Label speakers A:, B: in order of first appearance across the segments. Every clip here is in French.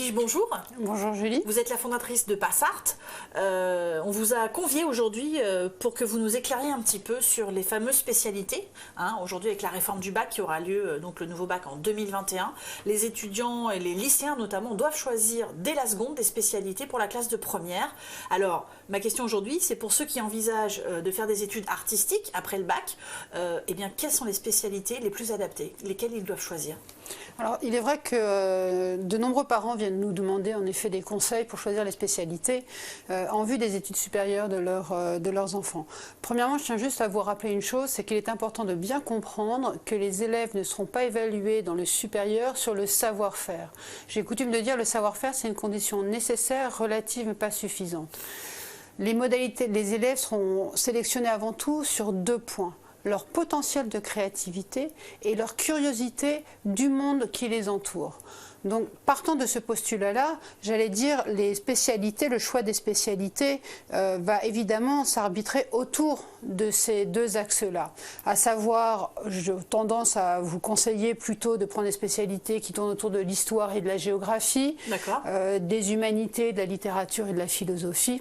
A: Edwige, bonjour.
B: Bonjour Julie.
A: Vous êtes la fondatrice de Passart. On vous a convié aujourd'hui pour que vous nous éclairiez un petit peu sur les fameuses spécialités. Aujourd'hui, avec la réforme du bac qui aura lieu, donc le nouveau bac en 2021, les étudiants et les lycéens notamment doivent choisir dès la seconde des spécialités pour la classe de première. Alors, ma question aujourd'hui, c'est pour ceux qui envisagent de faire des études artistiques après le bac, eh bien, quelles sont les spécialités les plus adaptées, lesquelles ils doivent choisir?
B: Alors, il est vrai que de nombreux parents viennent nous demander en effet des conseils pour choisir les spécialités en vue des études supérieures de leurs enfants. Premièrement, je tiens juste à vous rappeler une chose, c'est qu'il est important de bien comprendre que les élèves ne seront pas évalués dans le supérieur sur le savoir-faire. J'ai coutume de dire le savoir-faire, c'est une condition nécessaire, relative, mais pas suffisante. Les modalités, les élèves seront sélectionnés avant tout sur 2 points. Leur potentiel de créativité et leur curiosité du monde qui les entoure. Donc, partant de ce postulat-là, j'allais dire les spécialités, le choix des spécialités va évidemment s'arbitrer autour de ces 2 axes-là. À savoir, j'ai tendance à vous conseiller plutôt de prendre des spécialités qui tournent autour de l'histoire et de la géographie, des humanités, de la littérature et de la philosophie.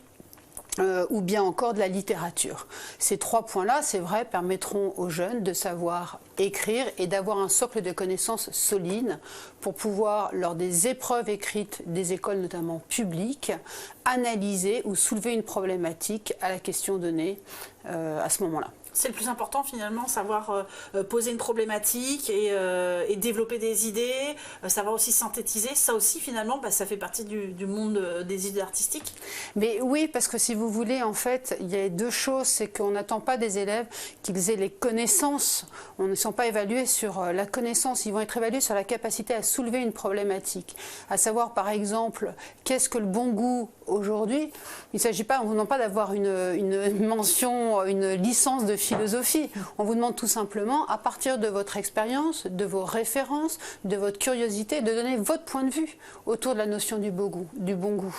B: Ou bien encore de la littérature. Ces 3 points-là, c'est vrai, permettront aux jeunes de savoir écrire et d'avoir un socle de connaissances solide pour pouvoir, lors des épreuves écrites des écoles notamment publiques, analyser ou soulever une problématique à la question donnée à ce moment-là.
A: C'est le plus important finalement, savoir poser une problématique et développer des idées, savoir aussi synthétiser. Ça aussi finalement, ça fait partie du monde des idées artistiques.
B: Mais oui, parce que si vous voulez, en fait, il y a 2 choses. C'est qu'on n'attend pas des élèves qu'ils aient les connaissances. On ne sont pas évalués sur la connaissance. Ils vont être évalués sur la capacité à soulever une problématique. À savoir par exemple, qu'est-ce que le bon goût aujourd'hui? Il ne s'agit pas, on ne vous demande pas d'avoir une mention, une licence de philosophie. On vous demande tout simplement, à partir de votre expérience, de vos références, de votre curiosité, de donner votre point de vue autour de la notion du bon goût.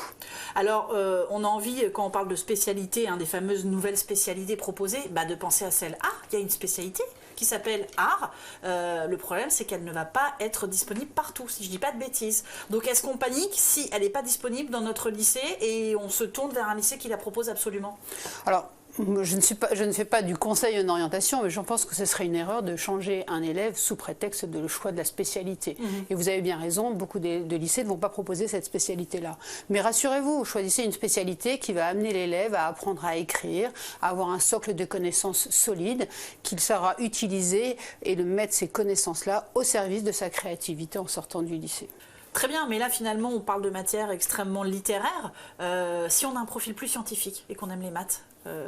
A: Alors, on a envie, quand on parle de spécialité, des fameuses nouvelles spécialités proposées, de penser à celle A. Il y a une spécialité qui s'appelle art. Le problème, c'est qu'elle ne va pas être disponible partout, si je ne dis pas de bêtises. Donc, est-ce qu'on panique si elle n'est pas disponible dans notre lycée et on se tourne vers un lycée qui la propose absolument?
B: Alors, je ne fais pas du conseil en orientation, mais j'en pense que ce serait une erreur de changer un élève sous prétexte de le choix de la spécialité. Et vous avez bien raison, beaucoup de lycées ne vont pas proposer cette spécialité-là. Mais rassurez-vous, choisissez une spécialité qui va amener l'élève à apprendre à écrire, à avoir un socle de connaissances solide, qu'il saura utiliser et de mettre ces connaissances-là au service de sa créativité en sortant du lycée.
A: Très bien, mais là finalement on parle de matière extrêmement littéraire. Si on a un profil plus scientifique et qu'on aime les maths,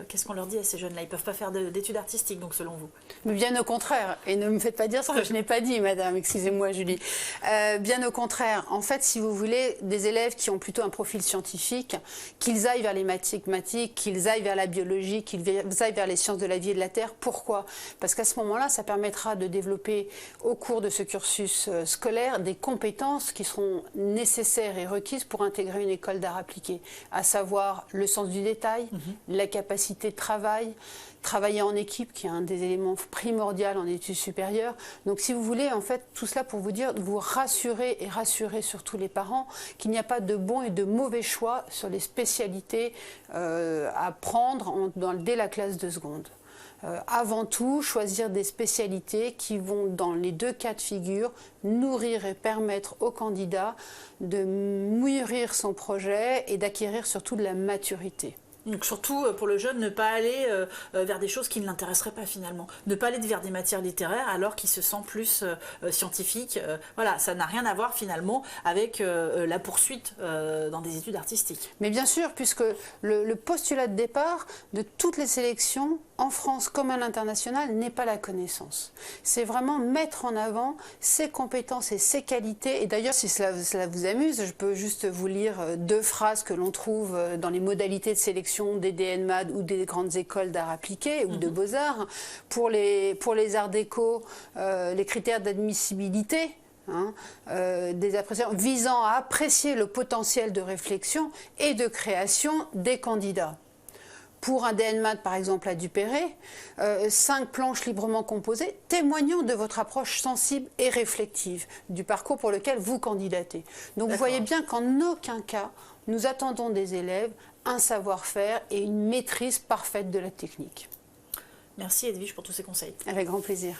A: qu'est-ce qu'on leur dit à ces jeunes-là? Ils ne peuvent pas faire d'études artistiques, donc selon vous?
B: Mais bien au contraire, et ne me faites pas dire ce que je n'ai pas dit, madame, excusez-moi Julie. Bien au contraire, en fait, si vous voulez, des élèves qui ont plutôt un profil scientifique, qu'ils aillent vers les mathématiques, qu'ils aillent vers la biologie, qu'ils aillent vers les sciences de la vie et de la terre. Pourquoi? Parce qu'à ce moment-là, ça permettra de développer au cours de ce cursus scolaire des compétences qui seront nécessaires et requises pour intégrer une école d'art appliqué, à savoir le sens du détail, la capacité de travailler en équipe, qui est un des éléments primordiaux en études supérieures. Donc si vous voulez, en fait, tout cela pour vous dire, vous rassurer et rassurer surtout les parents qu'il n'y a pas de bon et de mauvais choix sur les spécialités à prendre dès la classe de seconde. Avant tout, choisir des spécialités qui vont, dans les 2 cas de figure, nourrir et permettre au candidat de mûrir son projet et d'acquérir surtout de la maturité.
A: Donc surtout pour le jeune, ne pas aller vers des choses qui ne l'intéresseraient pas finalement. Ne pas aller vers des matières littéraires alors qu'il se sent plus scientifique. Voilà, ça n'a rien à voir finalement avec la poursuite dans des études artistiques.
B: Mais bien sûr, puisque le postulat de départ de toutes les sélections, en France comme à l'international, n'est pas la connaissance. C'est vraiment mettre en avant ses compétences et ses qualités. Et d'ailleurs, si cela vous amuse, je peux juste vous lire 2 phrases que l'on trouve dans les modalités de sélection des DNMAD ou des grandes écoles d'art appliqué ou de beaux-arts. Pour les arts déco, les critères d'admissibilité, des appréciations visant à apprécier le potentiel de réflexion et de création des candidats. pour un DN Maths par exemple à Duperré, 5 planches librement composées, témoignant de votre approche sensible et réflexive du parcours pour lequel vous candidatez. Donc vous voyez bien qu'en aucun cas, nous attendons des élèves un savoir-faire et une maîtrise parfaite de la technique.
A: Merci Edwige pour tous ces conseils.
B: Avec grand plaisir.